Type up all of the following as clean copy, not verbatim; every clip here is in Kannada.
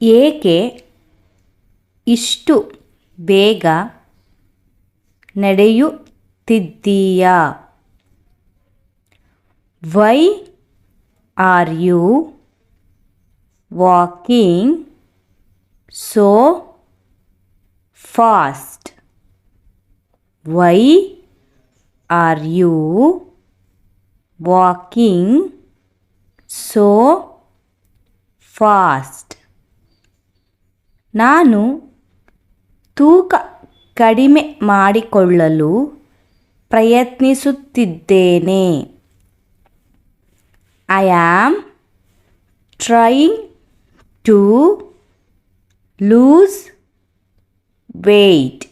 ಏಕೆ ಇಷ್ಟು ಬೇಗ ನಡೆಯುತ್ತಿದ್ದೀಯಾ? Why are you walking so fast? Why are you walking so fast? ನಾನು ತೂಕ ಕಡಿಮೆ ಮಾಡಿಕೊಳ್ಳಲು ಪ್ರಯತ್ನಿಸುತ್ತಿದ್ದೇನೆ. I am trying to lose weight.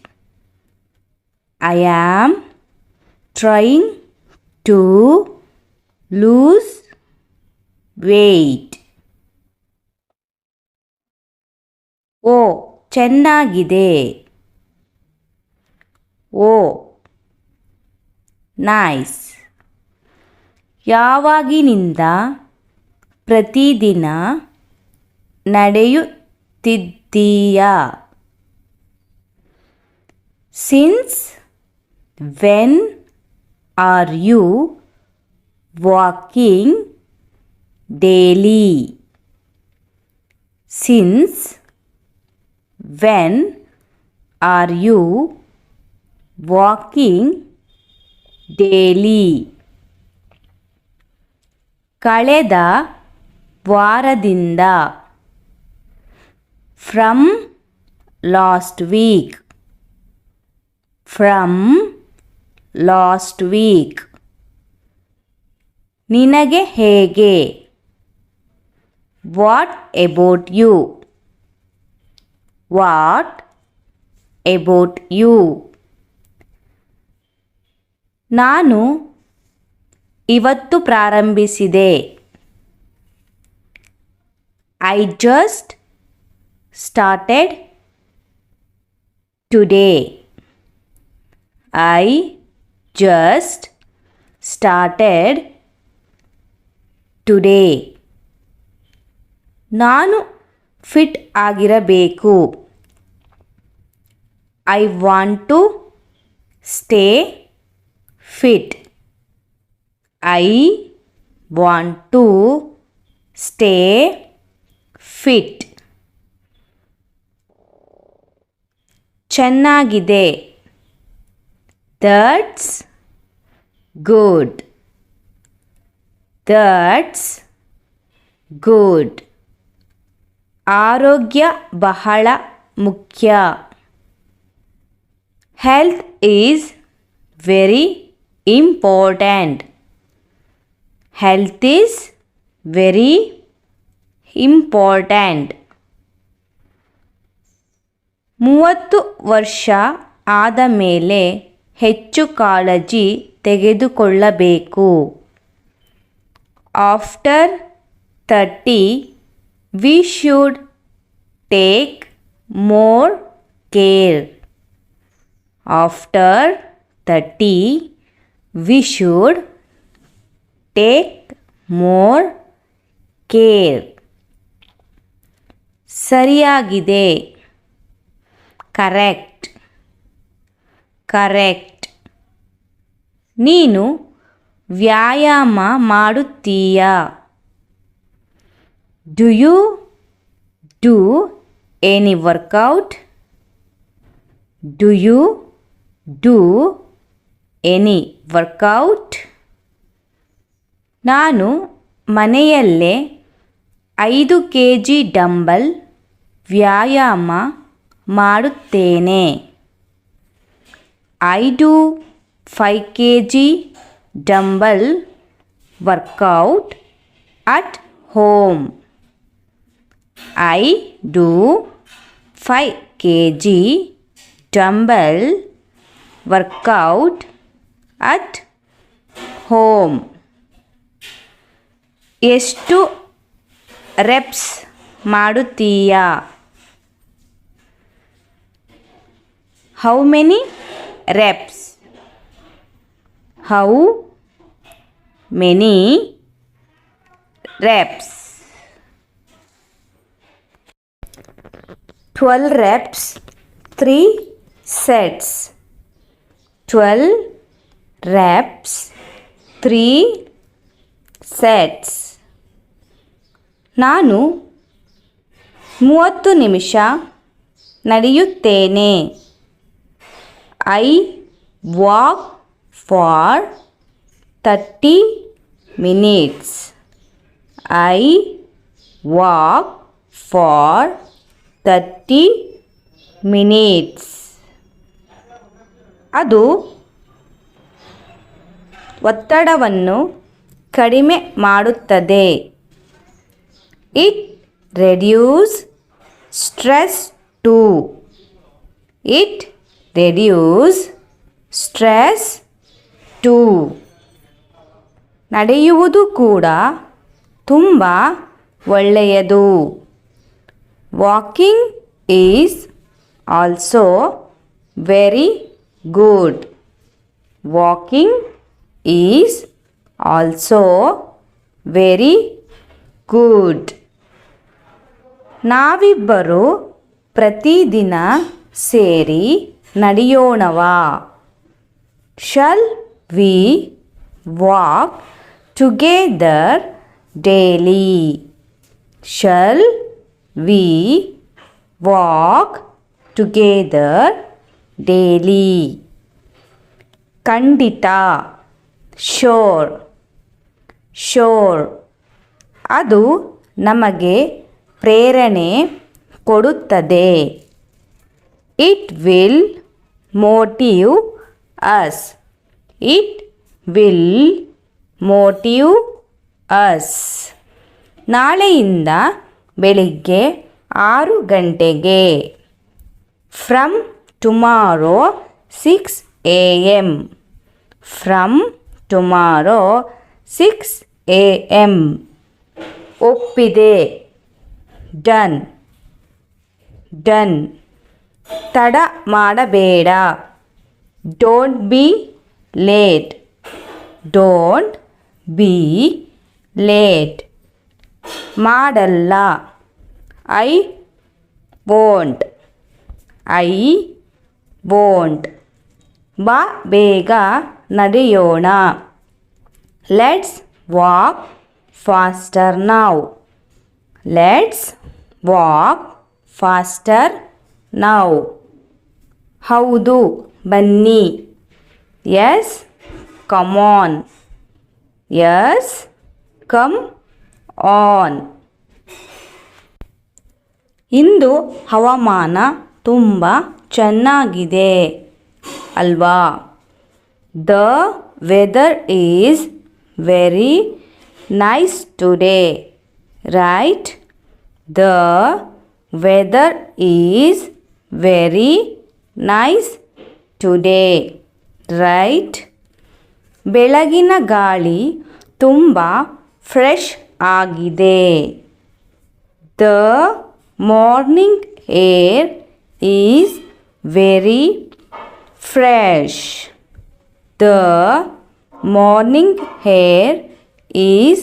I am trying to lose weight. ಓ ಚೆನ್ನಾಗಿದೆ. Oh nice. ಯಾವಾಗಿನಿಂದ ಪ್ರತಿದಿನ ನಡೆಯುತ್ತಿದ್ದೀಯಾ? Since when are you walking daily? Since when are you walking daily? ಕಳೆದ ವಾರದಿಂದ. From last week. From last week. ನಿನಗೆ ಹೇಗೆ? What about you? What about you? ನಾನು ಇವತ್ತು ಪ್ರಾರಂಭಿಸಿದೆ. I just started today. I just started today. ನಾನು ಫಿಟ್ ಆಗಿರಬೇಕು. I want to stay fit. I want to stay fit. ಚೆನ್ನಾಗಿದೆ. That's good. That's good. ಆರೋಗ್ಯ ಬಹಳ ಮುಖ್ಯ. Health is very important. Health is very important. 30 ವರ್ಷ ಆದ ಮೇಲೆ ಹೆಚ್ಚು ಕಾಳಜಿ ತೆಗೆದುಕೊಳ್ಳಬೇಕು. After 30 we should take more care. After 30 we should take more care. ಸರಿಯಾಗಿದೆ. ಕರೆಕ್ಟ್. ಕರೆಕ್ಟ್. ನೀನು ವ್ಯಾಯಾಮ ಮಾಡುತ್ತೀಯಾ? Do you do any workout? Do you do any workout? ನಾನು ಮನೆಯಲ್ಲೇ 5 kg ಡಂಬಲ್ ವ್ಯಾಯಾಮ ಮಾಡುತ್ತೇನೆ. I do 5 kg dumbbell workout at home. I do 5 kg dumbbell workout at home. ಎಷ್ಟು ರೆಪ್ಸ್ ಮಾಡುತ್ತೀಯಾ? How many reps? How many reps? 12 reps, 3 sets. 12 reps, 3 sets. ನಾನು 30 ನಿಮಿಷ ನಡೆಯುತ್ತೇನೆ. I walk for 30 minutes. I walk for 30 minutes. ಅದು ಒತ್ತಡವನ್ನು ಕಡಿಮೆ ಮಾಡುತ್ತದೆ. It reduces stress too. It reduces stress too. ನಡೆಯುವುದು ಕೂಡ ತುಂಬ ಒಳ್ಳೆಯದು. Walking is also very good. Walking is also very good. ನಾವಿಬ್ಬರು ಪ್ರತಿದಿನ ಸೇರಿ ನಡೆಯೋಣವಾ? Shall we walk together daily? Shall we walk together daily? ಖಂಡಿತ, sure. Sure. ಅದು ನಮಗೆ ಪ್ರೇರಣೆ ಕೊಡುತ್ತದೆ. It will motive us. It will motive us. ನಾಳೆಯಿಂದ ಬೆಳಿಗ್ಗೆ 6 ಗಂಟೆಗೆ. From tomorrow 6 a.m. From tomorrow 6 a.m. ಒಪ್ಪಿದೆ. Done. Done. ತಡ ಮಾಡಬೇಡ. Don't be late. Don't be late. ಮಾಡಲ್ಲ. I won't. I won't. ಬಾ ಬೇಗ ನಡೆಯೋಣ. Let's walk faster now. Let's walk faster now. ಹೌದು, ಬನ್ನಿ. Yes, come on. Yes, come on. ಇಂದು ಹವಾಮಾನ ತುಂಬ ಚೆನ್ನಾಗಿದೆ ಅಲ್ವಾ? The weather is very nice today, right? The weather is very nice today, right? ಬೆಳಗಿನ ಗಾಳಿ ತುಂಬ ಫ್ರೆಶ್ ಆಗಿದೆ. The morning air is very fresh. The morning air is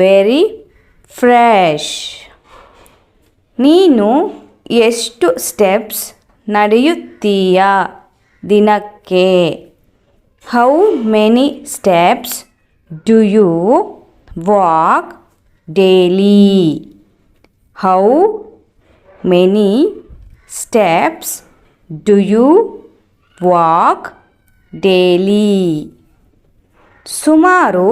very fresh. ನೀನು ಎಷ್ಟು ಸ್ಟೆಪ್ಸ್ ನಡೆಯುತ್ತೀಯಾ ದಿನಕ್ಕೆ? How many steps do you walk daily? How many steps do you walk daily? ಸುಮಾರು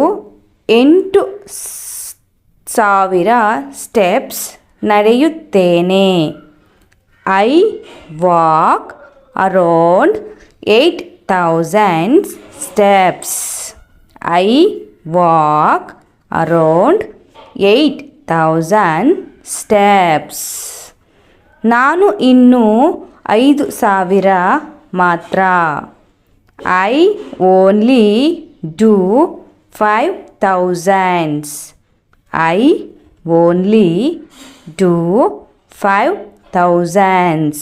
8,000 steps ನಡೆಯುತ್ತೇನೆ. I walk around 8,000 steps. I walk around 8,000 steps. ನಾನು ಇನ್ನೂ 5,000 ಮಾತ್ರ. I only do 5,000. I only do 5,000.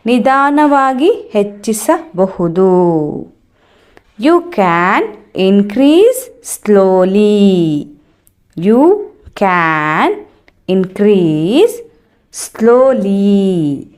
ನಿಧಾನವಾಗಿ ಹೆಚ್ಚಿಸಬಹುದು. You can increase slowly. You can increase slowly.